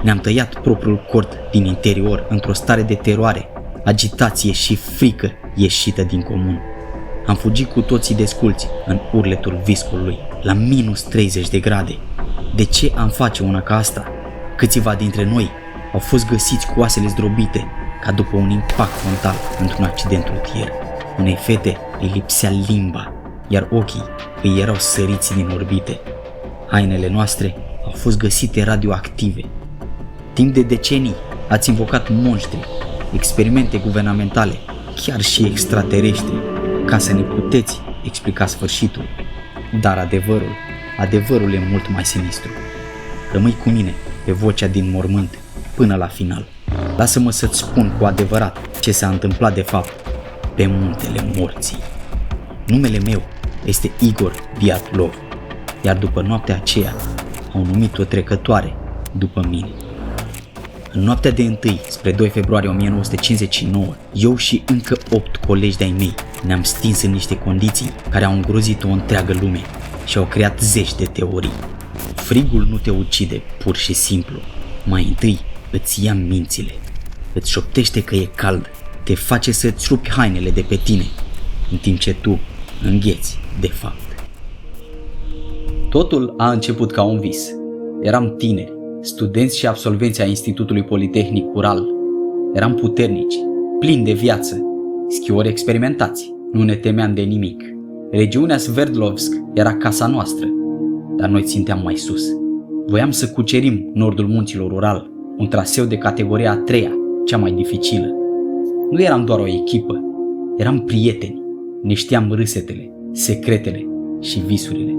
Ne-am tăiat propriul cord din interior într-o stare de teroare, agitație și frică ieșită din comun. Am fugit cu toții desculți în urletul viscolului, la minus 30 de grade. De ce am face una ca asta? Câțiva dintre noi au fost găsiți cu oasele zdrobite, ca după un impact frontal într-un accident rutier. Unei fete îi lipsea limba, iar ochii îi erau săriți din orbite. Hainele noastre au fost găsite radioactive. Timp de decenii ați invocat monștri, experimente guvernamentale, chiar și extraterestri, ca să ne puteți explica sfârșitul. Dar adevărul e mult mai sinistru. Rămâi cu mine pe vocea din mormânt până la final. Lasă-mă să-ți spun cu adevărat ce s-a întâmplat de fapt pe muntele morții. Numele meu este Igor Dyatlov, iar după noaptea aceea au numit o trecătoare după mine. În noaptea de 1 spre 2 februarie 1959, eu și încă 8 colegi de-ai mei ne-am stins în niște condiții care au îngrozit o întreagă lume și au creat zeci de teorii. Frigul nu te ucide pur și simplu. Mai întâi îți ia mințile, îți șoptește că e cald, te face să-ți rupi hainele de pe tine, în timp ce tu îngheți de fapt. Totul a început ca un vis. Eram tineri, studenți și absolvenți ai Institutului Politehnic Ural. Eram puternici, plini de viață, schiori experimentați. Nu ne temeam de nimic. Regiunea Sverdlovsk era casa noastră, dar noi ținteam mai sus. Voiam să cucerim nordul munților Ural, un traseu de categoria a 3-a, cea mai dificilă. Nu eram doar o echipă, eram prieteni, ne știam râsetele, secretele și visurile.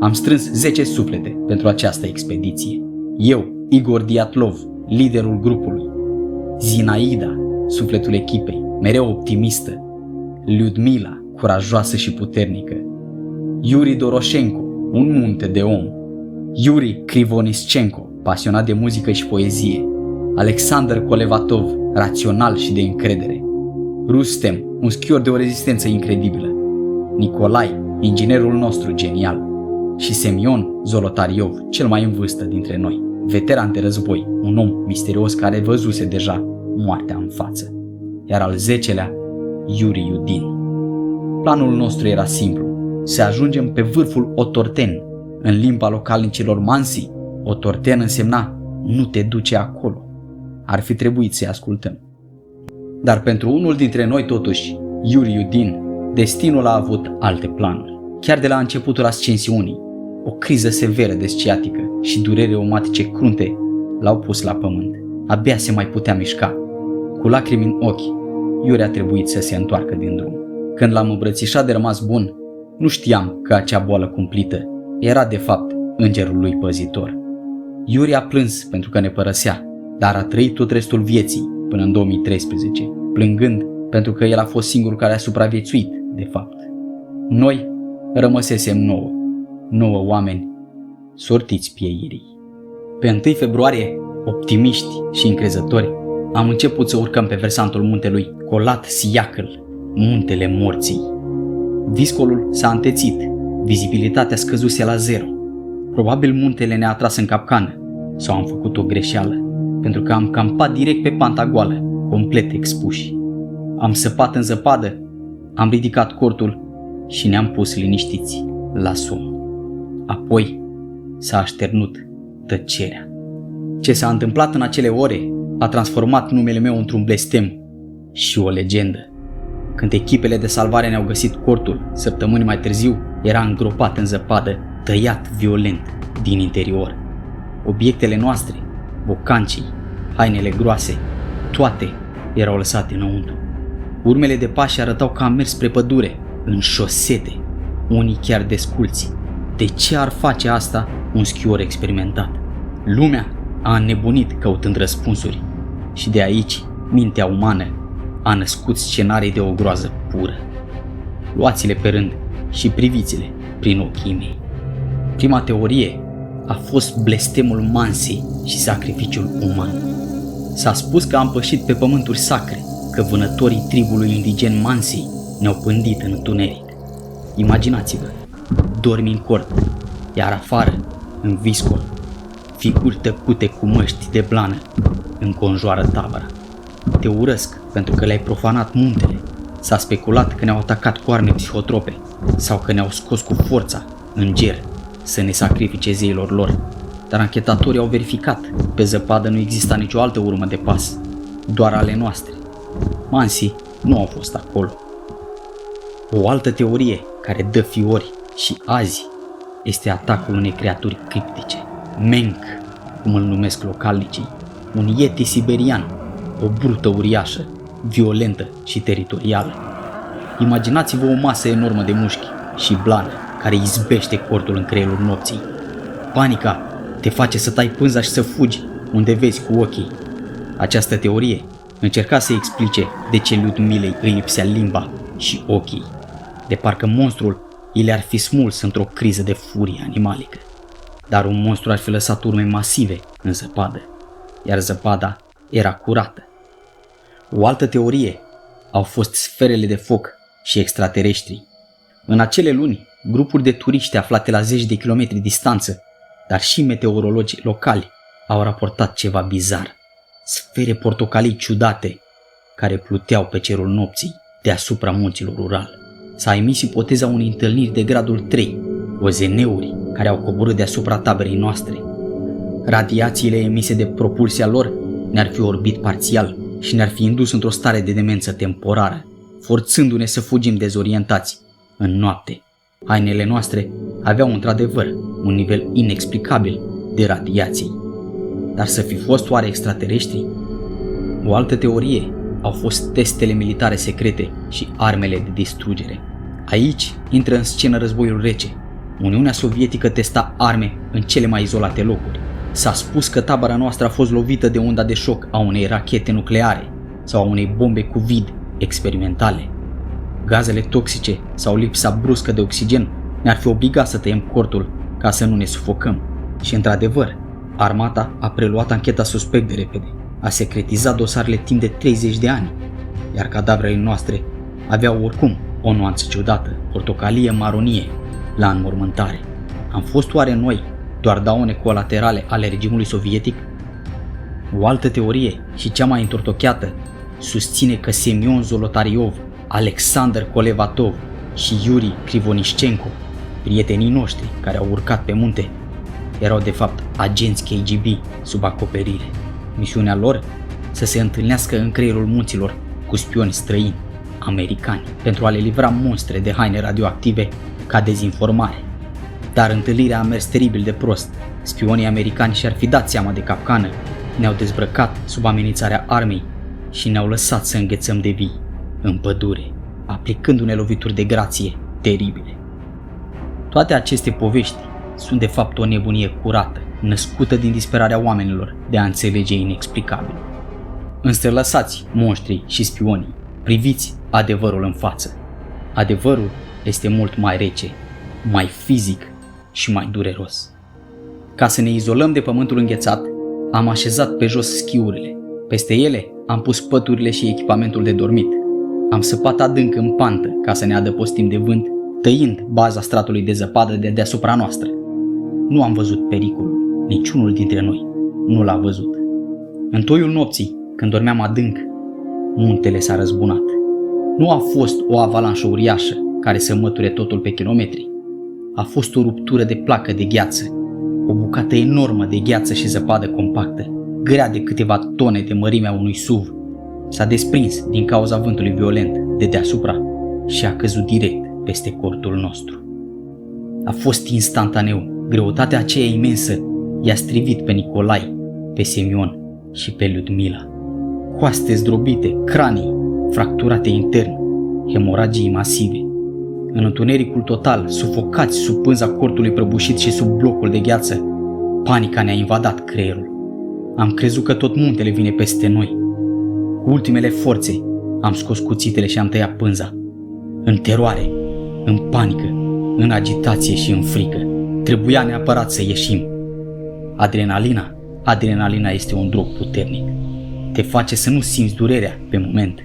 Am strâns 10 suflete pentru această expediție. Eu, Igor Dyatlov, liderul grupului, Zinaida, sufletul echipei, mereu optimistă, Lyudmila, curajoasă și puternică, Yuri Doroshenko, un munte de om, Yuri Krivoniscenko, pasionat de muzică și poezie, Alexander Kolevatov, rațional și de încredere, Rustem, un schior de o rezistență incredibilă, Nicolai, inginerul nostru genial, și Semion Zolotariov, cel mai în vârstă dintre noi, veteran de război, un om misterios care văzuse deja moartea în față, iar al 10-lea, Yuri Yudin. Planul nostru era simplu, să ajungem pe vârful Otorten. În limba localnicilor Mansi, Otorten însemna nu te duce acolo. Ar fi trebuit să-i ascultăm. Dar pentru unul dintre noi totuși, Yuri Yudin, destinul a avut alte planuri. Chiar de la începutul ascensiunii, o criză severă de sciatică și dureri reumatice crunte l-au pus la pământ. Abia se mai putea mișca. Cu lacrimi în ochi, Yuri a trebuit să se întoarcă din drum. Când l-am îmbrățișat de rămas bun, nu știam că acea boală cumplită era de fapt îngerul lui păzitor. Yuri a plâns pentru că ne părăsea, dar a trăit tot restul vieții până în 2013, plângând pentru că el a fost singurul care a supraviețuit, de fapt. Noi rămăsesem 9 oameni sortiți pieirii. Pe 1 februarie, optimiști și încrezători, am început să urcăm pe versantul muntelui Colat Siacăl, muntele morții. Viscolul s-a întețit, vizibilitatea scăzuse la 0. Probabil muntele ne-a atras în capcană sau am făcut o greșeală, pentru că am campat direct pe panta goală, complet expuși. Am săpat în zăpadă, am ridicat cortul și ne-am pus liniștiți la somn. Apoi s-a așternut tăcerea. Ce s-a întâmplat în acele ore a transformat numele meu într-un blestem și o legendă. Când echipele de salvare ne-au găsit cortul, săptămâni mai târziu, era îngropat în zăpadă, tăiat violent din interior. Obiectele noastre, bocancii, hainele groase, toate erau lăsate înăuntru. Urmele de pași arătau că am mers spre pădure, în șosete, unii chiar desculți. De ce ar face asta un schior experimentat? Lumea a înnebunit căutând răspunsuri și de aici mintea umană a născut scenarii de o groază pură. Luați-le pe rând și priviți-le prin ochii mei. Prima teorie a fost blestemul Mansi și sacrificiul uman. S-a spus că am pășit pe pământuri sacre, că vânătorii tribului indigen Mansi ne-au pândit în întuneric. Imaginați-vă, dormi în corp, iar afară, în viscol, Figuri tăcute cu măști de blană înconjoară tabăra. Te urăsc pentru că le-ai profanat muntele. S-a speculat că ne-au atacat cu arme psihotrope sau că ne-au scos cu forța în ger să ne sacrifice zeilor lor. Dar anchetatorii au verificat. Pe zăpadă nu exista nicio altă urmă de pas, doar ale noastre. Mansii nu au fost acolo. O altă teorie care dă fiori și azi este atacul unei creaturi criptice. Menk, cum îl numesc localnicii, un yeti siberian, o brută uriașă, violentă și teritorială. Imaginați-vă o masă enormă de mușchi și blană care izbește cortul în creierul nopții. Panica te face să tai pânza și să fugi unde vezi cu ochii. Această teorie încerca să explice de ce Ludmilei îi lipsea limba și ochii, de parcă monstrul i le-ar fi smuls într-o criză de furie animalică. Dar un monstru ar fi lăsat urme masive în zăpadă, iar zăpada era curată. O altă teorie au fost sferele de foc și extraterestri. În acele luni, grupuri de turiști aflate la zeci de kilometri distanță, dar și meteorologi locali, au raportat ceva bizar. Sfere portocalii ciudate care pluteau pe cerul nopții deasupra munților Ural. S-a emis ipoteza unei întâlniri de gradul 3, OZN-uri care au coborât deasupra taberei noastre. Radiațiile emise de propulsia lor ne-ar fi orbit parțial și ne-ar fi indus într-o stare de demență temporară, forțându-ne să fugim dezorientați în noapte. Hainele noastre aveau într-adevăr un nivel inexplicabil de radiații. Dar să fi fost oare extraterestri? O altă teorie au fost testele militare secrete și armele de distrugere. Aici intră în scenă războiul rece. Uniunea Sovietică testa arme în cele mai izolate locuri. S-a spus că tabăra noastră a fost lovită de unda de șoc a unei rachete nucleare sau a unei bombe cu vid experimentale. Gazele toxice sau lipsa bruscă de oxigen ne-ar fi obligat să tăiem cortul ca să nu ne sufocăm. Și într-adevăr, armata a preluat ancheta suspect de repede, a secretizat dosarele timp de 30 de ani, iar cadavrele noastre aveau oricum o nuanță ciudată, portocalie-maronie, la înmormântare. Am fost oare noi doar daune colaterale ale regimului sovietic? O altă teorie și cea mai întortocheată susține că Semion Zolotariov, Alexander Kolevatov și Yuri Krivonișcenko, prietenii noștri care au urcat pe munte, erau de fapt agenți KGB sub acoperire. Misiunea lor să se întâlnească în creierul munților cu spioni străini, americani, pentru a le livra monstre de haine radioactive ca dezinformare. Dar întâlnirea a mers teribil de prost. Spionii americani și-ar fi dat seama de capcană, ne-au dezbrăcat sub amenințarea armei și ne-au lăsat să înghețăm de vii în pădure, aplicându-ne lovituri de grație teribile. Toate aceste povești sunt de fapt o nebunie curată, născută din disperarea oamenilor de a înțelege inexplicabil. Înstrălăsați monștrii și spionii, priviți adevărul în față. Adevărul este mult mai rece, mai fizic și mai dureros. Ca să ne izolăm de pământul înghețat, am așezat pe jos schiurile. Peste ele am pus păturile și echipamentul de dormit. Am săpat adânc în pantă ca să ne adăpostim de vânt, tăind baza stratului de zăpadă de deasupra noastră. Nu am văzut pericolul, niciunul dintre noi nu l-a văzut. În toiul nopții, când dormeam adânc, muntele s-a răzbunat. Nu a fost o avalanșă uriașă care să măture totul pe kilometri. A fost o ruptură de placă de gheață, o bucată enormă de gheață și zăpadă compactă, grea de câteva tone de mărimea unui SUV. S-a desprins din cauza vântului violent de deasupra și a căzut direct peste cortul nostru. A fost instantaneu. Greutatea aceea imensă i-a strivit pe Nicolai, pe Semion și pe Ludmila. Coaste zdrobite, cranii fracturate intern, hemoragii masive. În întunericul total, sufocați sub pânza cortului prăbușit și sub blocul de gheață, panica ne-a invadat creierul. Am crezut că tot muntele vine peste noi. Cu ultimele forțe am scos cuțitele și am tăiat pânza. În teroare, în panică, în agitație și în frică. Trebuia neapărat să ieșim. Adrenalina este un drog puternic. Te face să nu simți durerea pe moment.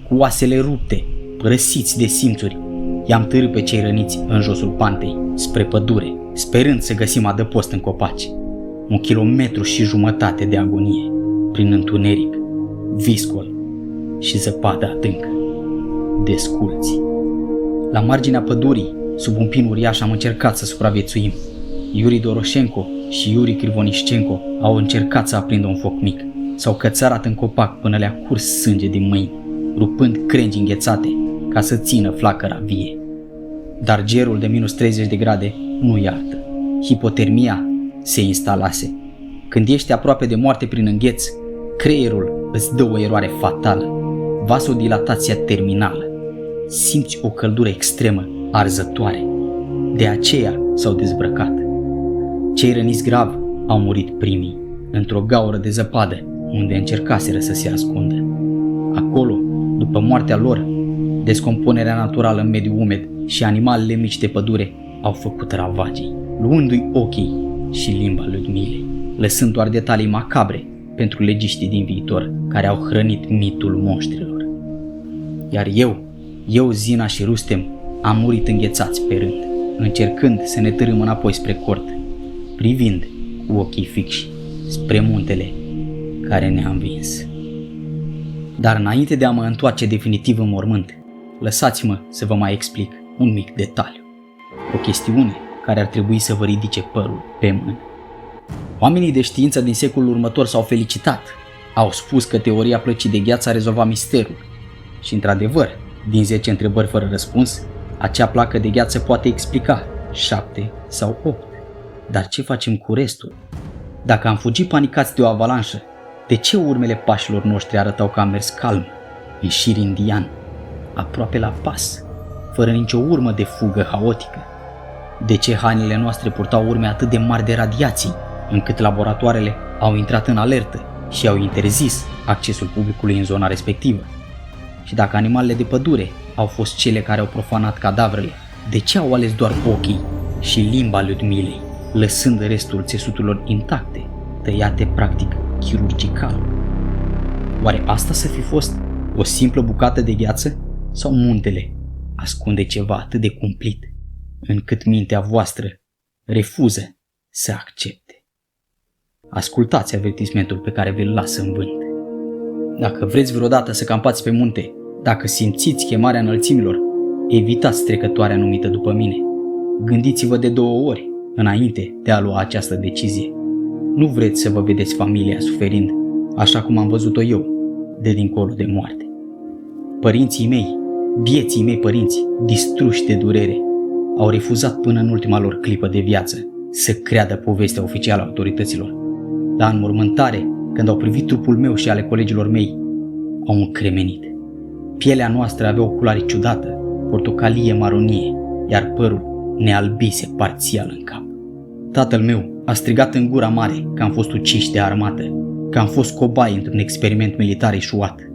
Cu oasele rupte, părăsiți de simțuri, i-am târât pe cei răniți în josul pantei, spre pădure, sperând să găsim adăpost în copaci. 1,5 kilometru de agonie, prin întuneric, viscol și zăpadă adâncă. Desculți. La marginea pădurii, sub un pin uriaș, am încercat să supraviețuim. Yuri Doroșenko și Yuri Krivonișcenko au încercat să aprindă un foc mic. S-au cățărat în copac până le-a curs sânge din mâini, rupând crengi înghețate ca să țină flacăra vie. Dar gerul de minus 30 de grade nu iartă. Hipotermia se instalase. Când ești aproape de moarte prin îngheț, creierul îți dă o eroare fatală, vasodilatația terminală. Simți o căldură extremă, arzătoare. De aceea s-au dezbrăcat. Cei răniți grav au murit primii, într-o gaură de zăpadă, unde încercaseră să se ascundă. Acolo, după moartea lor, descompunerea naturală în mediul umed și animalele mici de pădure au făcut ravagii, luându-i ochii și limba lui Ludmilei, lăsând doar detalii macabre pentru legiștii din viitor care au hrănit mitul monștrilor. Iar eu, Zina și Rustem, am murit înghețați pe rând, încercând să ne târâm înapoi spre cort, privind cu ochii fixi spre muntele care ne-a învins. Dar înainte de a mă întoarce definitiv în mormânt, lăsați-mă să vă mai explic un mic detaliu. O chestiune care ar trebui să vă ridice părul pe mână. Oamenii de știință din secolul următor s-au felicitat. Au spus că teoria plăcii de gheață a rezolvat misterul. Și într-adevăr, din 10 întrebări fără răspuns, acea placă de gheață poate explica 7 sau 8. Dar ce facem cu restul? Dacă am fugit panicați de o avalanșă, de ce urmele pașilor noștri arătau că am mers calm, în șir indian, aproape la pas, fără nicio urmă de fugă haotică? De ce hainele noastre purtau urme atât de mari de radiații, încât laboratoarele au intrat în alertă și au interzis accesul publicului în zona respectivă? Și dacă animalele de pădure au fost cele care au profanat cadavrele, de ce au ales doar ochii și limba Ludmilei, lăsând restul țesuturilor intacte, tăiate practic chirurgical? Oare asta să fi fost o simplă bucată de gheață sau muntele ascunde ceva atât de cumplit încât mintea voastră refuză să accepte? Ascultați avertismentul pe care vi-l las în vânt. Dacă vreți vreodată să campați pe munte, dacă simțiți chemarea înălțimilor, evitați trecătoarea numită după mine. Gândiți-vă de 2 ori înainte de a lua această decizie. Nu vreți să vă vedeți familia suferind, așa cum am văzut-o eu, de dincolo de moarte. Părinții mei, bieții mei părinți, distruși de durere, au refuzat până în ultima lor clipă de viață să creadă povestea oficială a autorităților. La înmormântare, când au privit trupul meu și ale colegilor mei, au încremenit. Pielea noastră avea o culoare ciudată, portocalie maronie, iar părul ne albise parțial în cap. Tatăl meu a strigat în gura mare că am fost uciși de armată, că am fost cobai într-un experiment militar eșuat.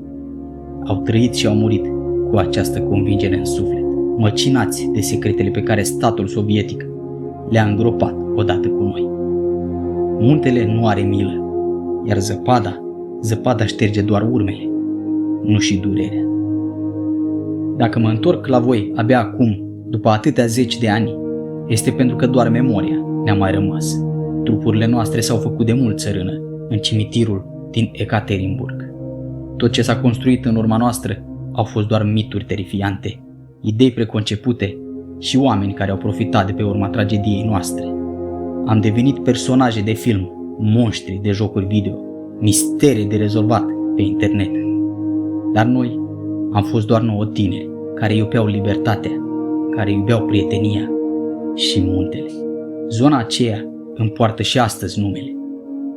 Au trăit și au murit cu această convingere în suflet, măcinați de secretele pe care statul sovietic le-a îngropat odată cu noi. Muntele nu are milă, iar zăpada șterge doar urmele, nu și durerea. Dacă mă întorc la voi abia acum, după atâtea 10 de ani, este pentru că doar memoria ne-a mai rămas. Trupurile noastre s-au făcut de mult țărână în cimitirul din Ekaterinburg. Tot ce s-a construit în urma noastră au fost doar mituri terifiante, idei preconcepute și oameni care au profitat de pe urma tragediei noastre. Am devenit personaje de film, monștri de jocuri video, mistere de rezolvat pe internet. Dar noi am fost doar 9 tineri care iubeau libertatea, care iubeau prietenia și muntele. Zona aceea îmi poartă și astăzi numele,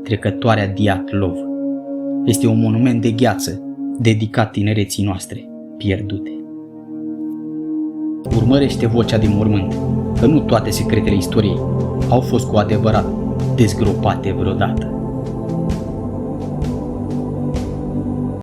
Trecătoarea Diatlov. Este un monument de gheață dedicat tinereții noastre pierdute. Urmărește vocea din mormânt, că nu toate secretele istoriei au fost cu adevărat dezgropate vreodată.